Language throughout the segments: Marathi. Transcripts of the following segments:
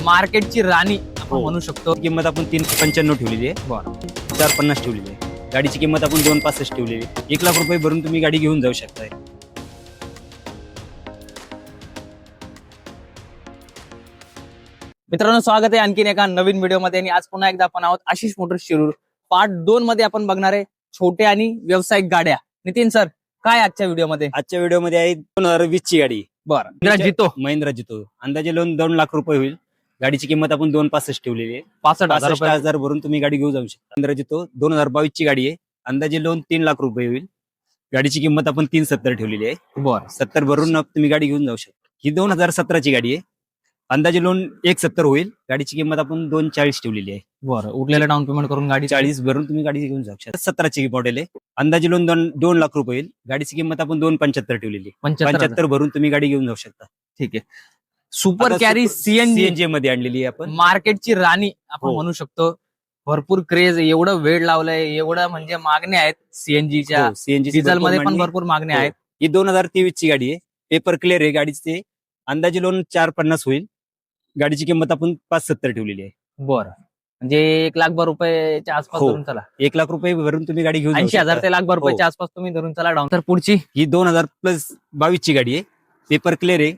मार्केटची राणी आपण म्हणू शकतो. किंमत आपण 395 ठेवलेली आहे. बरं. 450 ठेवलेली आहे. गाडीची किंमत आपण 265 ठेवलेली आहे. 1 लाख रुपये भरून तुम्ही गाडी घेऊन जाऊ शकताय. मित्रांनो, स्वागत आहे आणखीन एका नवीन व्हिडिओमध्ये. आणि आज पुन्हा एकदा आपण आहोत आशिष मोटर्स शिरूर. पार्ट 2 मध्ये आपण बघणार आहे छोट्या आणि व्यावसायिक गाड्या. नितीन सर, काय आजच्या व्हिडिओमध्ये? आजच्या व्हिडिओमध्ये आहे 2020 ची गाडी. बरं. महिंद्रा जितो. अंदाजे लोन 2 लाख रुपये होईल. गाडीची किंमत आपण 265 ठेवलेली आहे. 65,000 भरून तुम्ही गाडी घेऊन जाऊ शकता. महिंद्रा जितो 2022 ची गाडी आहे. अंदाजे लोन 3 लाख रुपये होईल. गाडीची किंमत आपण 370 ठेवलेली आहे. बरं. 70 भरून तुम्ही गाडी घेऊन जाऊ शकता. ही 2017 ची गाडी आहे. अंदाजे लोन 170 होईल. गाडीची किंमत आपण 240 ठेवलेली आहे. बरं. उरलेलं डाऊन पेमेंट करून गाडी 40 भरून तुम्ही गाडी घेऊन जाऊ शकता. 17 ची मॉडेल आहे. अंदाजे लोन 2 लाख रुपये होईल. गाडीची किंमत आपण 275 ठेवलेली आहे. 75 भरून तुम्ही गाडी घेऊन जाऊ शकता. ठीक आहे. सुपर कॅरी सीएनजी मध्ये आणलेली आहे आपण. मार्केटची राणी आपण म्हणू शकतो. भरपूर क्रेज, एवढं वेळ लावलंय, एवढं म्हणजे मागण्या आहेत सीएनजीच्या. सीएनजी डिझेल मध्ये पण भरपूर मागण्या आहेत. ही 2023 ची गाडी आहे. पेपर क्लिअर आहे गाडीचे. अंदाजे लोन 450 होईल. गाडीची किंमत आपण 570 ठेवलेली आहे. बरं. म्हणजे 1 लाख रुपयाच्या आसपास धरून चला. 1 लाख रुपये भरून तुम्ही गाडी घेऊन 80,000 ते 1 लाख रुपयाच्या आसपास तुम्ही धरून चला डाऊन. तर पुढची ही 2022 ची गाडी आहे. पेपर क्लिअर आहे.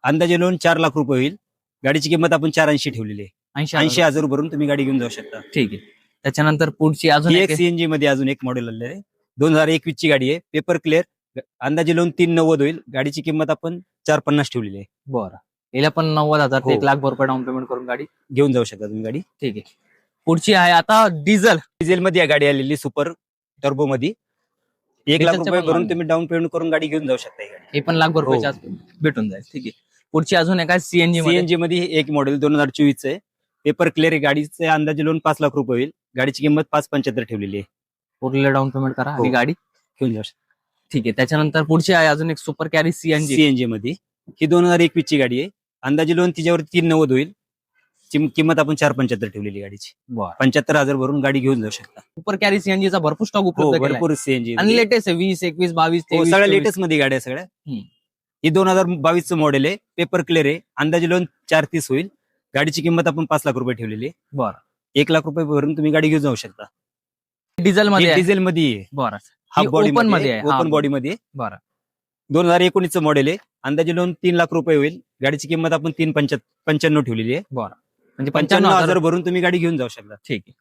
अंदाजे लोन 4 लाख रुपये होईल. गाडीची किंमत आपण 480 ठेवलेली आहे. 80,000 भरून तुम्ही गाडी घेऊन जाऊ शकता. ठीक आहे. त्याच्यानंतर पुढची अजून एक सीएनजी मध्ये अजून एक मॉडेल आलेलं आहे. 2021 ची गाडी आहे. Paper clear. अंदाजे लोन 390 होईल. गाडीची किंमत आपण 450 ठेवलेली आहे. बरं. याला पण 90,000 ते 1 लाख रुपये डाऊन पेमेंट करून गाडी घेऊन जाऊ शकता तुम्ही गाडी. ठीक आहे. पुढची आहे आता डिझेल मध्ये गाडी आलेली सुपर टर्बो मध्ये. 1 लाख रुपये भरून तुम्ही डाऊन पेमेंट करून गाडी घेऊन जाऊ शकता. हे पण लाख रुपयाच्या भेटून जाईल. ठीक आहे. पुढची अजून एक आहे सीएनजी मध्ये एक मॉडेल 2024 आहे. पेपर क्लिअर आहे. गाडीचे अंदाजे लोन 5 लाख रुपये होईल. गाडीची किंमत 575 ठेवलेली आहे. उरलेलं डाऊन पेमेंट करा आणि गाडी घेऊन जाऊ शकता. ठीक आहे. त्याच्यानंतर पुढची आहे अजून एक सुपर कॅरी सीएनजी मध्ये. ही 2021 ची गाडी आहे. अंदाजे लोन तिच्यावर 390 होईल. किंमत आपण 475 ठेवलेली गाडीची. 75,000 भरून गाडी घेऊन जाऊ शकता. सुपर कॅरी सीएनजीचा भरपूर स्टॉक उपलब्ध भरपूर सीएनजी आणि लेटेस्ट आहे. 20, 21, 22, 23 सगळ्या लेटेस्ट मध्ये गाड्या सगळ्या. ही 2022 चं मॉडेल आहे. पेपर क्लिअर आहे. अंदाजे लोन 430 होईल. गाडीची किंमत आपण 5 लाख रुपये ठेवलेली आहे. बरं. 1 लाख रुपये भरून तुम्ही गाडी घेऊन जाऊ शकता. डिझेल मध्ये आहे. बरं. हाफ बॉडी ओपन मध्ये आहे. ओपन बॉडी मध्ये. बरं. 2019 चं मॉडेल आहे. अंदाजे लोन 3 लाख रुपये होईल. गाडीची किंमत आपण 395 ठेवलेली आहे. बरं. म्हणजे 95,000 भरून तुम्ही गाडी घेऊन जाऊ शकता. ठीक आहे.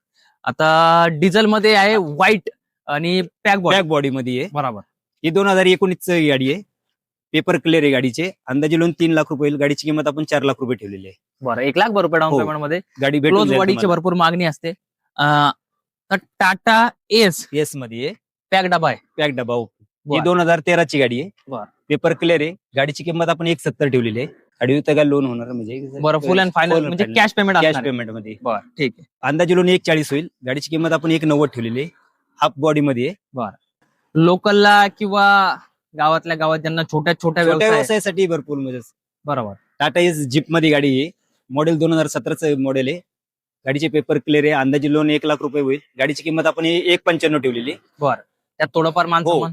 आता डिझेल मध्ये आहे व्हाईट आणि पॅक बॉडी मध्ये आहे. बरोबर. ही 2019 ची गाडी आहे. पेपर क्लिअर आहे गाडीचे. अंदाजे लोन 3 लाख रुपये होईल. गाडीची किंमत आपण 4 लाख रुपये ठेवलेली आहे. बरं. 1 लाख रुपये डाऊन पेमेंट मध्ये गाडी क्लोज बॉडीची भरपूर मागणी असते. टाटा एस मध्ये पॅक डबा आहे. पॅक डबा. ही 2013 ची गाडी आहे. बरं. पेपर क्लिअर आहे. गाडीची किंमत आपण 170 ठेवलेली आहे. गाडी काय लोन होणार म्हणजे बरं. फुल अँड फायनल म्हणजे कॅश पेमेंट मध्ये. बरं. ठीक आहे. अंदाजे लोन 140 होईल. गाडीची किंमत आपण 190 ठेवलेली आहे. हाफ बॉडी मध्ये. बरं. लोकलला किंवा गावातल्या गावात ज्यांना छोट्या व्यवसायासाठी भरपूर म्हणजे. बरोबर. टाटा एस जीप मध्ये गाडी आहे. मॉडेल 2017 मॉडेल आहे. गाडीचे पेपर क्लिअर आहे. अंदाजे लोन 1 लाख रुपये होईल. गाडीची किंमत आपण 195 ठेवलेली. बरं. त्यात थोडंफार माणसं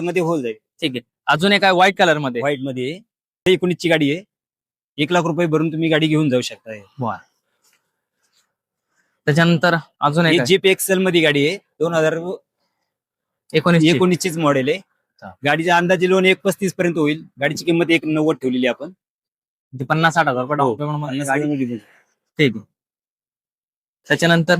मध्ये होऊन जाईल. ठीक आहे. अजून एक आहे व्हाईट कलर मध्ये. 19 ची गाडी आहे. 1 लाख रुपये भरून तुम्ही गाडी घेऊन जाऊ शकता. बरं. त्याच्यानंतर अजून एक जीप एक्सेल मध्ये गाडी आहे. 2019 चीच मॉडेल आहे. गाडीचा अंदाजे लोन 135 पर्यंत होईल. गाडीची किंमत 190 ठेवलेली आपण. 50-60,000 रुपये डाऊन पेमेंट. ठीक आहे. त्याच्यानंतर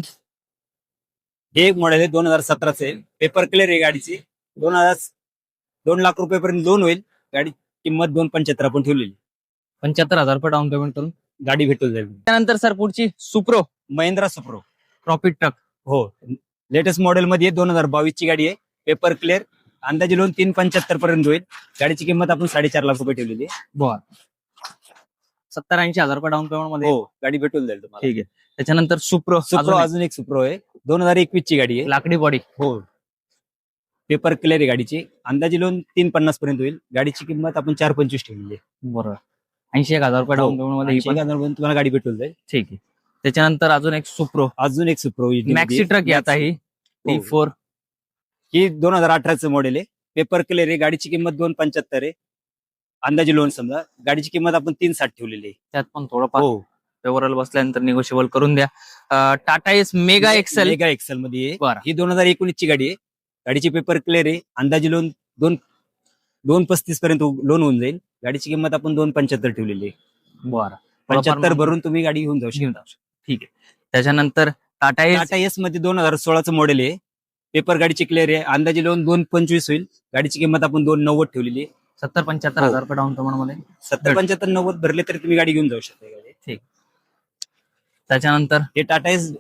हे एक मॉडेल आहे 2017 पेपर क्लिअर आहे गाडीची. 2 लाख रुपये पर्यंत लोन होईल. गाडी किंमत 275 आपण ठेवलेली. 75,000 रुपये डाऊन पेमेंट करून गाडी भेटून जाईल. त्यानंतर सर पुढची Supro, Mahindra Supro profit truck. Latest model मध्ये 2022 ची गाडी आहे. Paper clear. अंदाजे लोन 375 पर्यंत होईल. गाडीची किंमत आपण 4.5 लाख रुपये ठेवलेली आहे. बरं. 70-80,000 रुपये डाऊन पेमेंट मध्ये गाडी भेटून जाईल तुम्हाला. ठीक आहे. त्याच्यानंतर सुप्रो अजून एक सुप्रो आहे. 2021 ची गाडी आहे. लाकडी बॉडी. पेपर क्लिअर आहे गाडीची. अंदाजे लोन 350 पर्यंत होईल. गाडीची किंमत आपण 425 ठेवलेली आहे. बरोबर. 80,000 रुपये डाऊन पेमेंट मध्ये 80,000 तुम्हाला गाडी भेटून जाईल. ठीक आहे. त्याच्यानंतर अजून एक सुप्रो मॅक्सी ट्रक आहे. आता ही T4 ही 2018 मॉडेल आहे. पेपर क्लिअर आहे. गाडीची किंमत 275 आहे. अंदाजे लोन समजा. गाडीची किंमत आपण 360 ठेवलेली आहे. त्यात पण थोडंफार व्यवहाराला बसल्यानंतर निगोशिएबल करून द्या. Tata Ace Mega XL. Mega XL मध्ये आहे. बरं. ही 2019 ची गाडी आहे. गाडीची पेपर क्लिअर आहे. अंदाजे लोन 2.35 पर्यंत लोन होऊन जाईल. गाडीची किंमत आपण 2.75 ठेवलेली आहे. बरं. 75 भरून तुम्ही गाडी घेऊन जाऊ घेऊन शकता. ठीक आहे. त्याच्यानंतर टाटा एस टाटा एस मध्ये 2016चं मॉडेल आहे. पेपर गाडीची क्लिअर आहे. अंदाजे लोन 2.25 होईल. गाडीची किंमत आपण 2.90 ठेवलेली आहे. 70-75 हजार रुपये डाऊन पेमेंट मध्ये. 70-75-90 भरले तरी तुम्ही गाडी घेऊन जाऊ शकता. गाडी ठीक. त्याच्यानंतर हे टाटा एस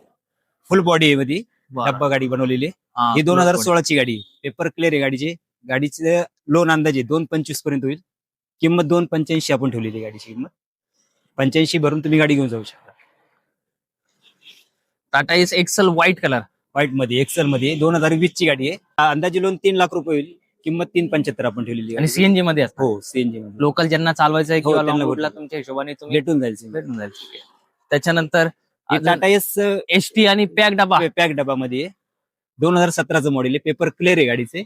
फुल बॉडी आहे मध्ये बरं. डब्बा गाडी बनवलेली आहे. हा, ही 2016 ची गाडी आहे. पेपर क्लिअर आहे गाडीचे. गाडीचे लोन अंदाजे 2.25 पर्यंत होईल. किंमत 2.85 आपण ठेवलेली आहे. गाडीची किंमत 85 भरून तुम्ही गाडी घेऊन जाऊ शकता. Tata Ace XL white colour. White मध्ये एक्सेल मध्ये 2020 ची गाडी आहे. अंदाजे लोन 3 लाख रुपये होईल. किंमत 3.75 आपण ठेवलेली आहे. आणि सीएनजी मध्ये असतं. हो सीएनजी मध्ये लोकल ज्यांना चालवायचं आहे हो, किंवा त्यांना लॉंग रूटला भेटून तुमच्या हिशोबाने तुम्ही भेटून जाईल. भेटून जाईल. ठीक आहे. त्याच्यानंतर हे टाटा एस एसटी आणि पॅक डबा. पॅक डबामध्ये आहे. 2017चं मॉडेल आहे. पेपर क्लिअर आहे गाडीचे.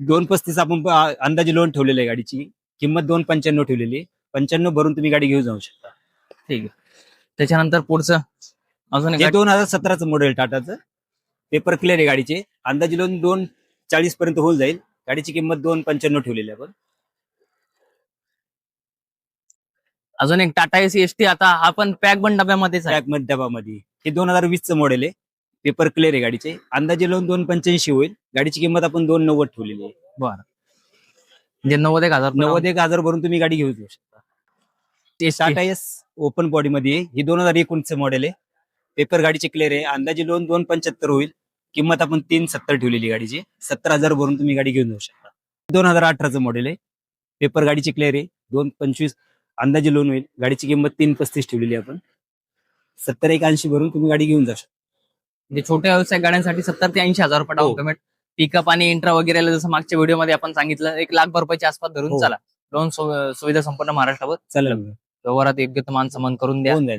2.35 आपण अंदाजे लोन ठेवलेलं आहे. गाडीची किंमत 2.95 ठेवलेली आहे. 95 भरून तुम्ही गाडी घेऊन जाऊ शकता. ठीक आहे. त्याच्यानंतर पुढचं अजून एक हे 2017चं मॉडेल टाटाचं. पेपर क्लिअर आहे गाडीचे. अंदाजे लोन 2.40 पर्यंत होऊन जाईल. गाडीची किंमत 2.95 ठेवलेली आहे आपण. अजून एक टाटा एसी एसटी. आता हा पण पॅक बन डब्यामध्येच आहे. पॅक मध्ये डबामध्ये हे 2020चं मॉडेल आहे. पेपर क्लिअर आहे गाडीचे. अंदाजे लोन 2.85 होईल. गाडीची किंमत आपण 2.90 ठेवलेली आहे. बरं. म्हणजे 91,000 91,000 भरून तुम्ही गाडी घेऊ शकता. टाटा एस ओपन बॉडी मध्ये ही 2019चं मॉडेल आहे. पेपर गाडीचे क्लिअर आहे. अंदाजे लोन 2.75 होईल. किंमत आपण 3.70 ठेवलेली गाडीची. 70,000 भरून तुम्ही गाडी घेऊन जाऊ शकता. 2018चं मॉडेल आहे. पेपर गाडीचे क्लिअर आहे. 2.25 अंदाजे लोन होईल. गाडीची किंमत 3.35 ठेवलेली आहे आपण. 70-80 भरून तुम्ही गाडी घेऊन जाऊ शकता. म्हणजे छोट्या व्यवसाय गाड्यांसाठी 70 ते 80,000 रुपये डाऊन हो. पेमेंट. पिकअप आणि इंट्रा वगैरेला जसं मागच्या व्हिडिओमध्ये आपण सांगितलं 1,00,000 रुपयाच्या आसपास धरून हो. चला. लोन सुविधा संपूर्ण महाराष्ट्रावर चालेल व्यवहारात योग्य मान सन्मान करून द्या. होऊन जाईल.